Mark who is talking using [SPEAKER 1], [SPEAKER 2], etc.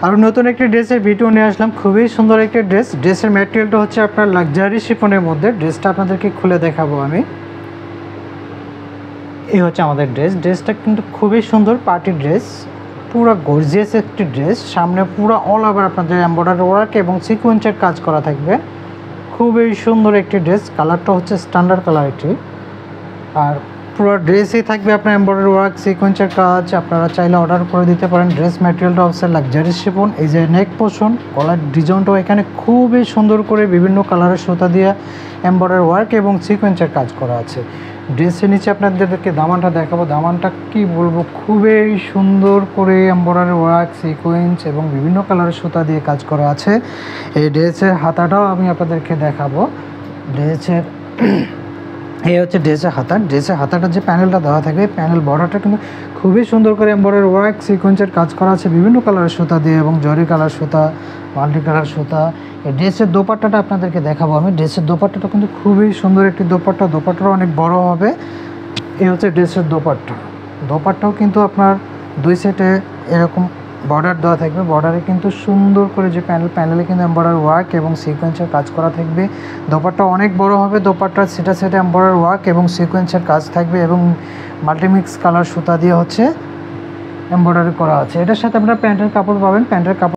[SPEAKER 1] আর নতুন একটি ড্রেসের ভিডিও নিয়ে আসলাম। খুবই সুন্দর একটি ড্রেস। ড্রেসের ম্যাটেরিয়ালটা হচ্ছে আপনার লাক্সারি শিফনের মধ্যে। ড্রেসটা আপনাদেরকে খুলে দেখাবো আমি। এই হচ্ছে আমাদের ড্রেসটা কিন্তু খুবই সুন্দর পার্টি ড্রেস, পুরো গর্জিয়াস একটি ড্রেস। সামনে পুরো অল ওভার আপনাদের এমব্রয়ডারি ওয়ার্ক এবং সিকোয়েন্সের কাজ করা থাকবে। খুবই সুন্দর একটি ড্রেস। কালারটা হচ্ছে স্ট্যান্ডার্ড কালার এটি। আর পুরো ড্রেসেই থাকবে আপনার এমব্রয়ডারি ওয়ার্ক, সিকোয়েন্সের কাজ। আপনারা চাইলে অর্ডার করে দিতে পারেন। ড্রেস ম্যাটেরিয়ালটা হচ্ছে লাক্সারি শিফন। এই যে নেক পোর্শন, গলার ডিজাইনটাও এখানে খুবই সুন্দর করে বিভিন্ন কালারের সুতা দিয়ে এমব্রয়ডারি ওয়ার্ক এবং সিকোয়েন্সের কাজ করা আছে। ড্রেসের নিচে আপনাদেরকে দামানটা দেখাবো। দামানটা কি বলবো, খুবই সুন্দর করে এমব্রয়ডারি ওয়ার্ক, সিকোয়েন্স এবং বিভিন্ন কালারের সুতা দিয়ে কাজ করা আছে। এই ড্রেসের হাতাটাও আমি আপনাদেরকে দেখাবো। ড্রেসের এই হচ্ছে ড্রেসের হাতা। ড্রেসের হাতাটা যে প্যানেলটা দেওয়া থাকে, প্যানেল বর্ডারটা কিন্তু খুবই সুন্দর করে এমব্রয়ডারি ওয়ার্ক, সিকোয়েন্সের কাজ করা আছে বিভিন্ন কালারের সুতা দিয়ে এবং জরি কালার সুতা, মাল্টি কালার সুতা। এই ড্রেসের দোপাট্টাটা আপনাদেরকে দেখাবো আমি। ড্রেসের দোপাট্টাটা কিন্তু খুবই সুন্দর একটি দোপাট্টা। দোপাট্টাটা অনেক বড় হবে। এই হচ্ছে ড্রেসের দোপাট্টা। দোপাট্টাও কিন্তু আপনার দুই সেটে এরকম বর্ডার দেওয়া থাকবে। বর্ডারে কিন্তু সুন্দর করে যে প্যানেলে কিন্তু এমব্রয়ডারি ওয়ার্ক এবং সিকোয়েন্সের কাজ করা থাকবে। দোপাট্টা অনেক বড় হবে। দোপাট্টার সেটে এমব্রয়ডারি ওয়ার্ক এবং সিকোয়েন্সের কাজ থাকবে এবং মাল্টিমিক্স কালার সুতা দিয়ে হচ্ছে এমব্রয়ডারি করা আছে। এটার সাথে আপনারা প্যান্টের কাপড় পাবেন। প্যান্টের কাপড়